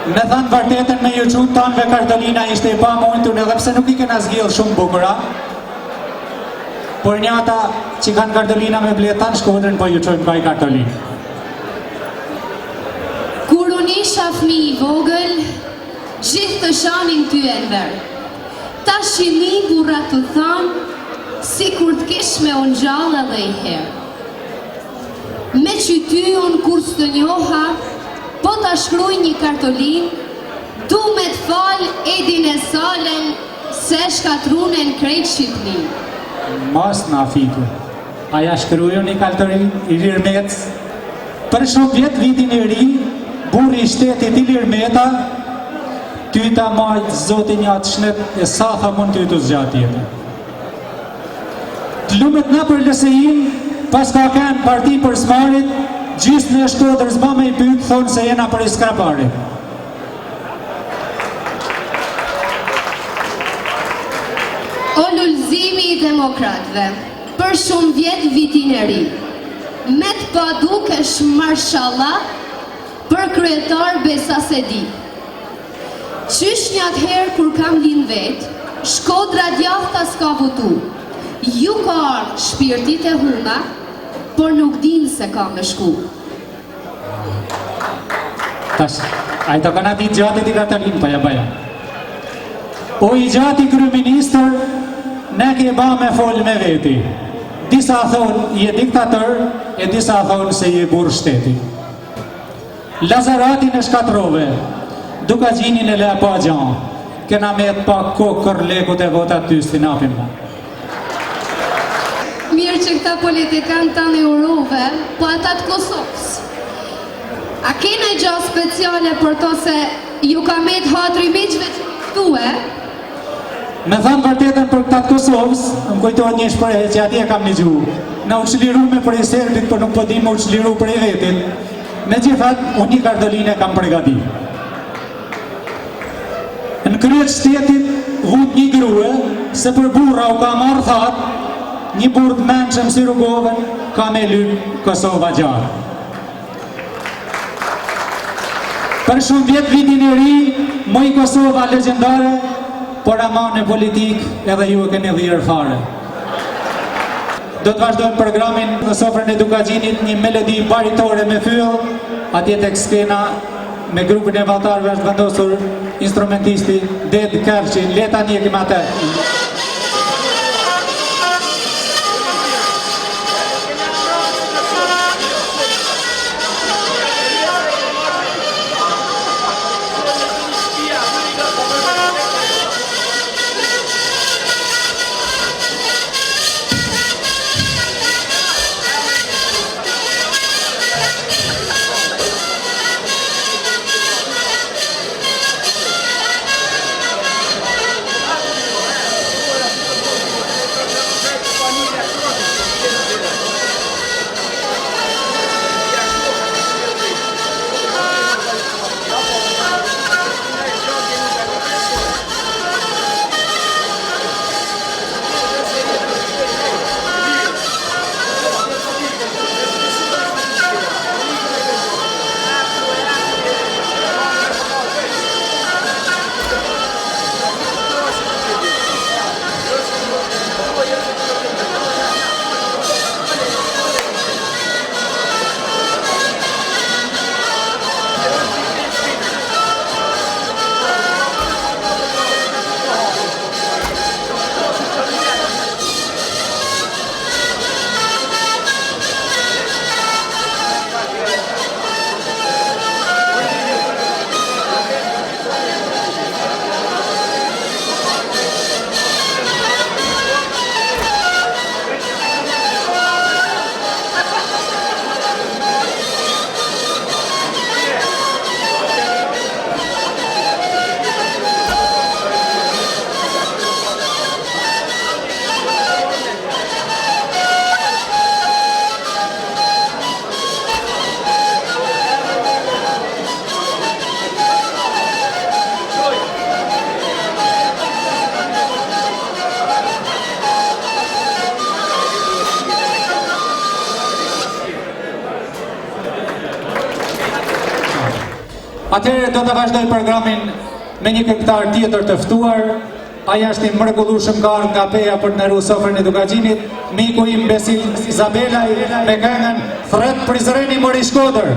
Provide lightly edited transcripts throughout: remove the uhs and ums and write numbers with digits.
Me thënë vërtetën me ju qutë tanëve Kartolina ishte i pa mundun edhe pse nuk I kena zgjidhur shumë bukura. Por njata që kanë Kartolina me bletan Shkodrën po ju qojmë kaj Kartolinë. Kur unë isha fëmi I vogël, gjithë të shanin ty e nver. Ta shimi burra të thanë, si kur t'kish me unë gjallë edhe I herë. Me që ty unë kur së të njoha, po ta shkruj një kartolin, du me t'fal Edin e Salen, se shkatrunen krejt Shqipnin. Mas na fitu. Aja shkruju një kartolin I Lirmec. Për shumë vjetë vitin e ri, burri I shtetit I Lirmeta, ty ta majtë zotin një atë shnet e sa tha mund ty të zgjatë jetë. Të lumet na për lësejin, pas ka kanë parti për smarit, gjysë në Shkodrës ma me I pytë, thonë se jena për I skraparit. O lullzimi I demokratve, për shumë vjetë vitin e ri, me të padukesh marshallah për kryetar Besa Sedi. Qysh një atëherë kur kam linë vetë, Shkodra djahta s'ka votu. Ju ka ardhë shpirtit e huna, por nuk din se ka me shku. Tash, a I të kanë ati gjatit I Katalin, baja. O I gjati kryeministër, ne ke ba me fol me veti. Disa thonë I e diktator, e disa thonë se I e burë shteti. Lazaratin e shkatrove, duka gjinin e le pa gjanë, kena me të pak kokë kërlekut e votat ty s'tinapin ma. Mirë që këta politikan të në Eurove, po ata të Kosovës. A kena I gjohë speciale për to se ju ka me të hatri miqve që tue? Me thanë vërtetën për këta të Kosovës, më kujtojnë një shprehje që atje kam një gjuhë. Na u qliru me për I Serbit, për nuk po di më u qliru për I vetin. Me gjithat, unë një Kartoline kam pregati. Në kryet shtetit, vut një grue, se për burra u ka marrë thatë, një burë të menqëm si Rugovën, ka me lypë Kosova gjarë. Për shumë vjetë vitin e ri, moj Kosova legendare, por ama në politik edhe ju e keni dhirë fare. Do të vazhdojmë programin në sofrën e Dukagjinit, një melodi baritore me fyll, atje tek skena me grupin e valltarëve është vendosur instrumentisti Ded Kërçi, leta një kemë atë. Atëherë do të vazhdoj programin me një këngëtar tjetër të ftuar. Aja është një mrekullueshëm garë nga Peja për të nderuar sofrën e Dukaxhinit, miku im Besil Izabelaj me këngën Thret Prizreni mori Shkodër.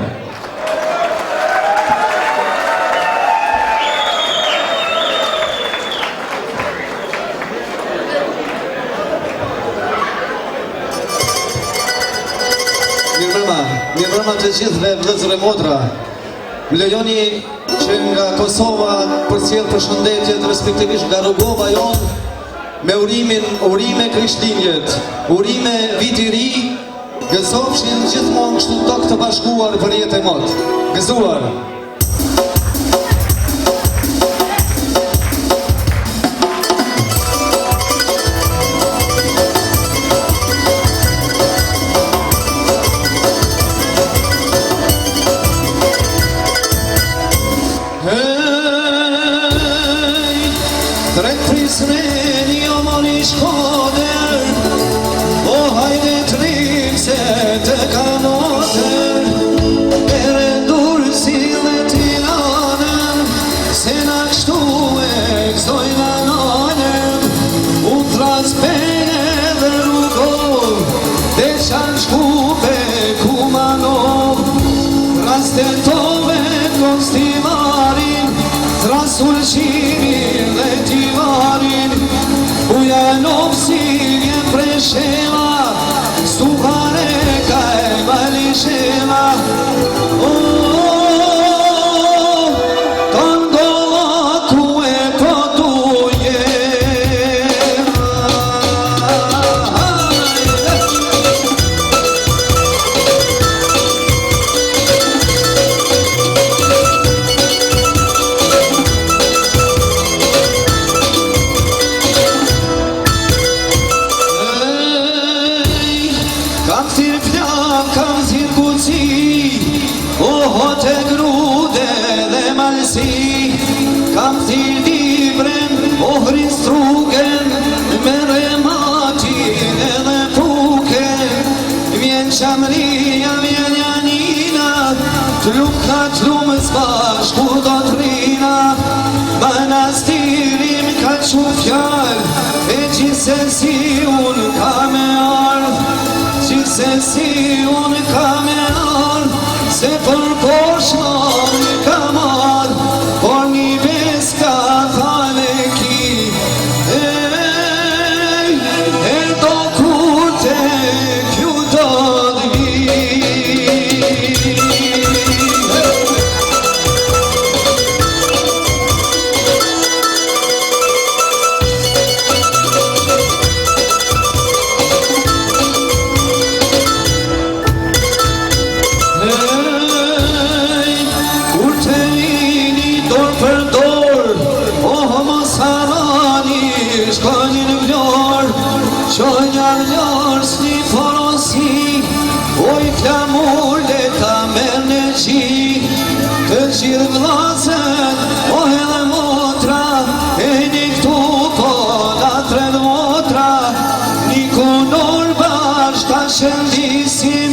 Mirëmbrëma të gjithëve vëllezër e motra. Më lejoni që nga Kosova përcjell përshëndetjet respektivisht nga rrugova jon me urime Krishtlindjet, urime viti ri, gëzofshin gjithmonë kështu tokë të bashkuar për jetë e mot. Gëzuar. Sulqimin dhe tivarin Uja nopsin e preshema Stuhare ka e balishema Si unë ka me ardh, gjithsesi unë ka me ardh, se për poshtë unë ka marrë, por një bes ka thale ki. E do kur te kjo do d'vi. Gjithë vlasët, o edhe motra, e një këtu po latred motra, një kunor bashkë ta shëndisim,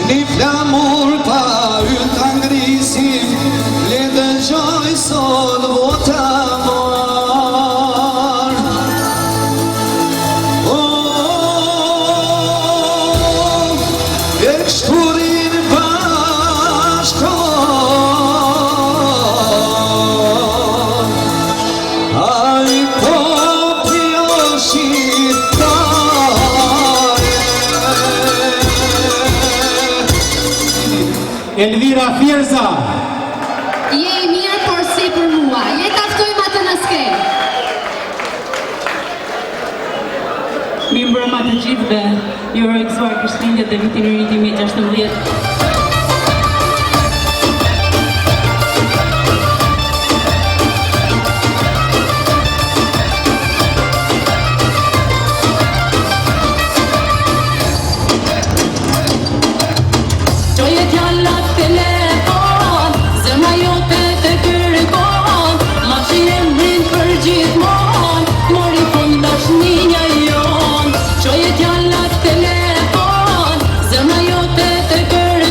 një flamur pa yll ta ngrisim, le dëgjoj sot vota marë. E kështurin bashkë, Elvira Fjerza. Je i mirë, por si për mua. Je taftojmë atë në skenë. Mirëmbrëma të gjithëve, ju uroj gëzuar Krishtlindjet dhe vitin e ri 2016. Telefon, zemra jote të kërë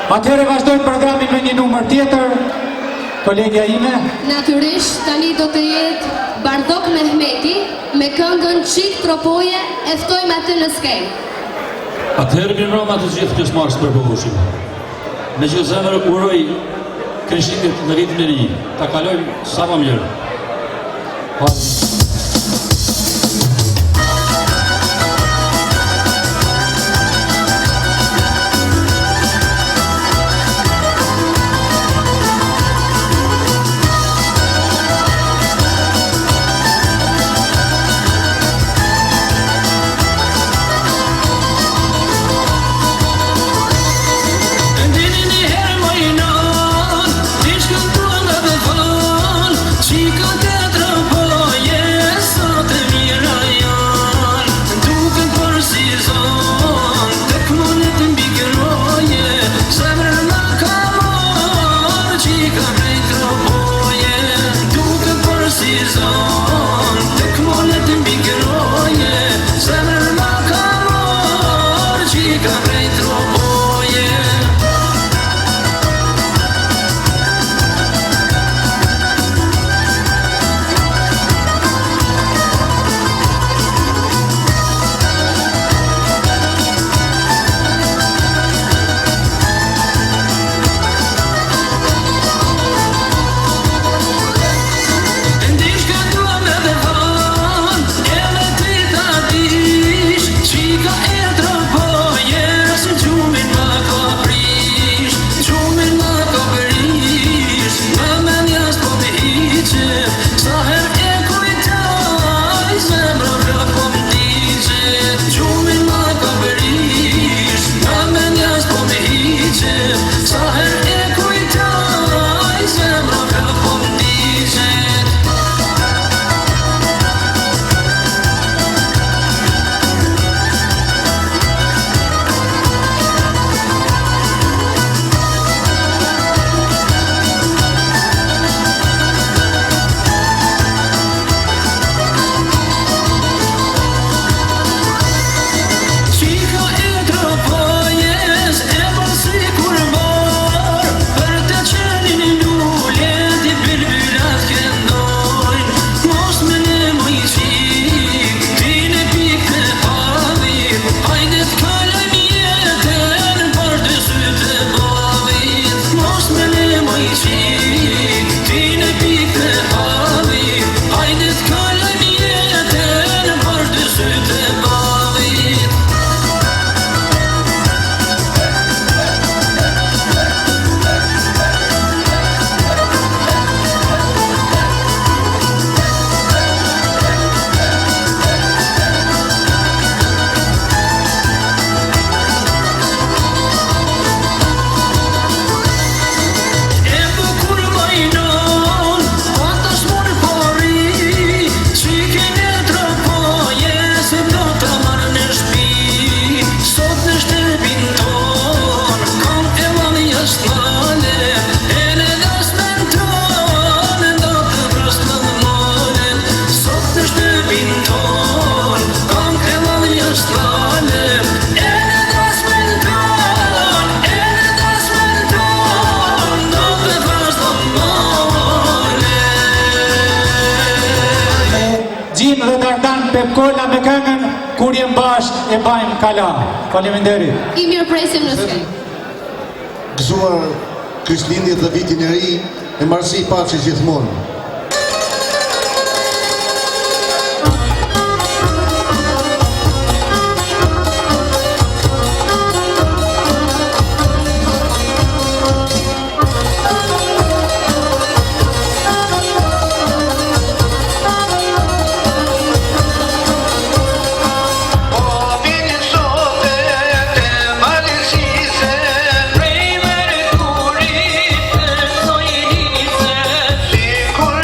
Atëherë vazhdojmë programin me një numër tjetër. Kolegja ime. Natyrisht tani do të jetë Bardok Mehmeti me këngën Çik Tropoje, e ftojmë atë në skenë. Atëherë mirëmbrëma të gjithë pjesëmarrës për përbohueshëm. Me që zemër uroj Krishtlindjet në vitin e ri, ta kalojmë sa më mirë. Kola me këngën Kur jem bashk e bajmë kala. Faleminderit. I mirëpresim në skenë. Gëzuar Krishtlindjet dhe vitin e ri, e marrësi paqe gjithmonë. Kur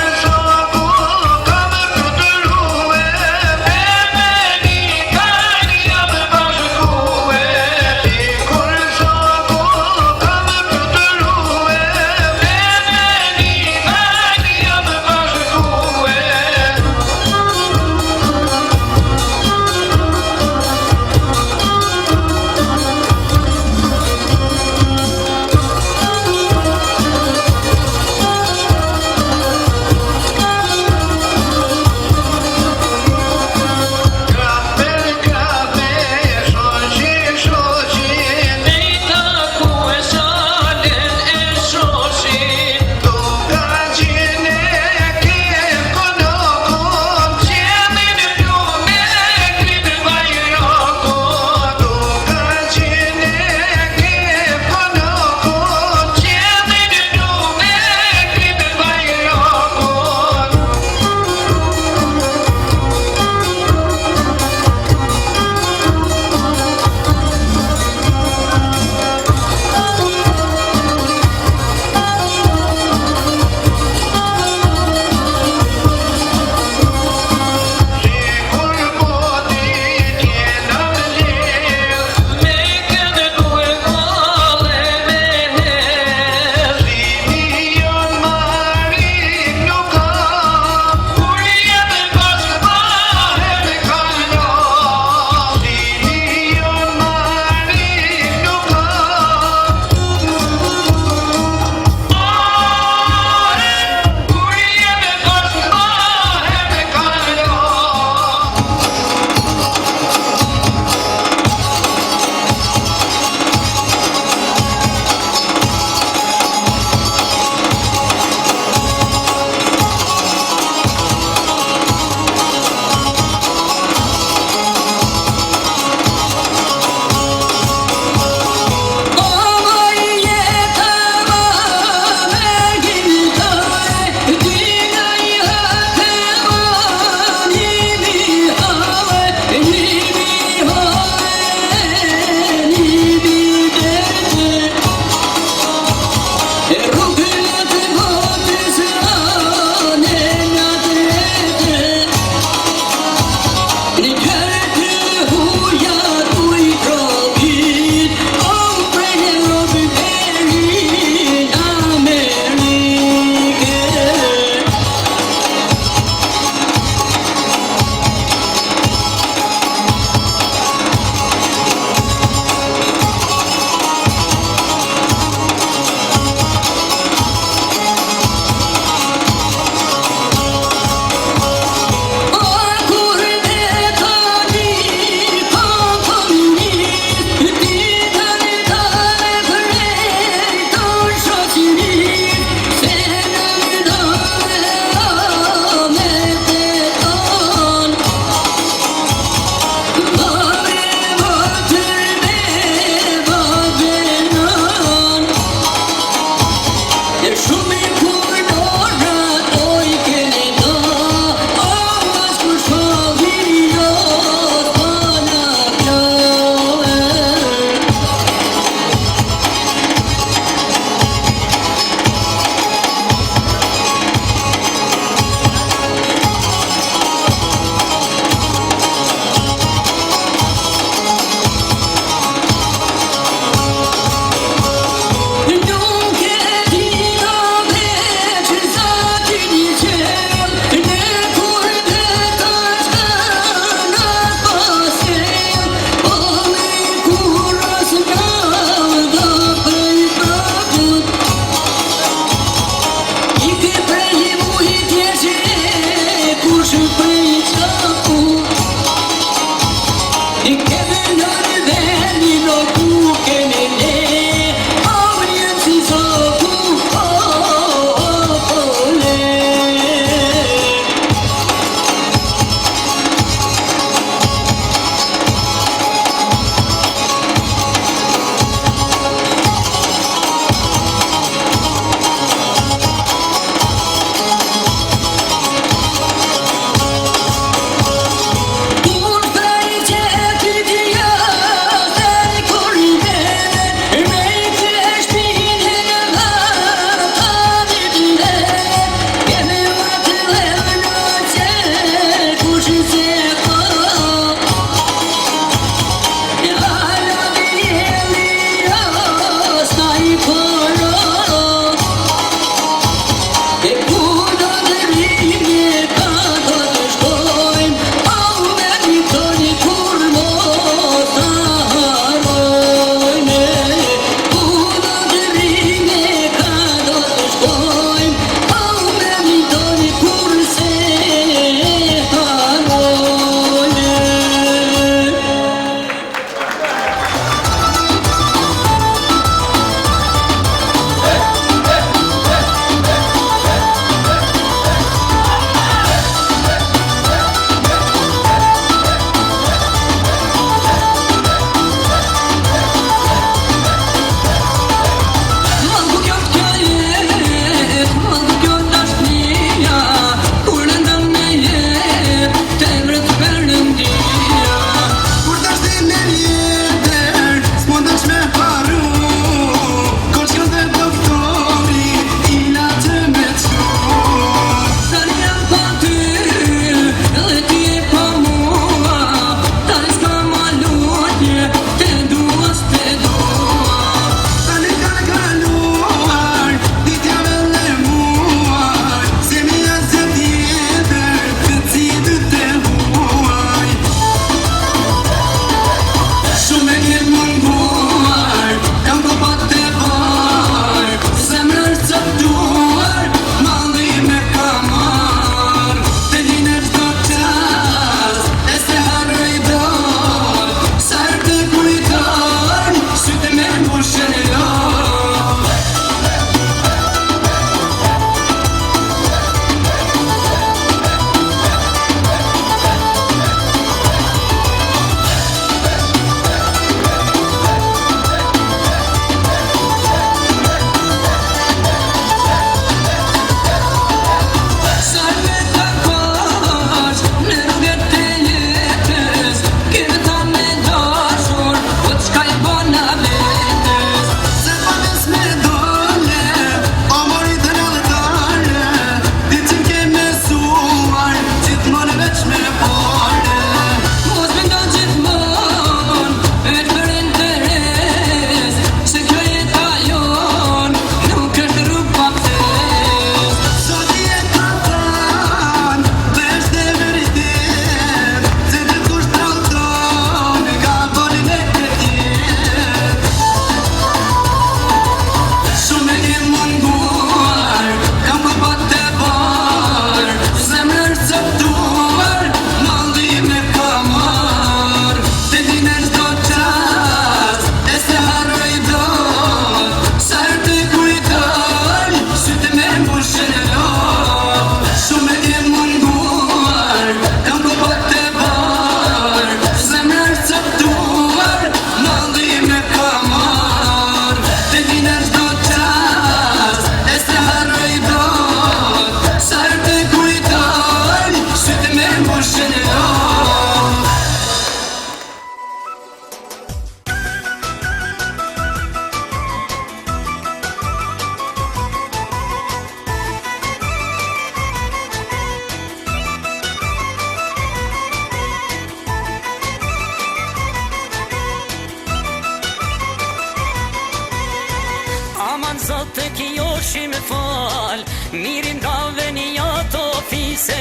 mirin dave një ato fise,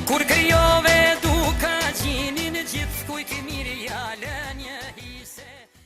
kur krijove duka gjinin, gjithë kujt mirë ja lënje.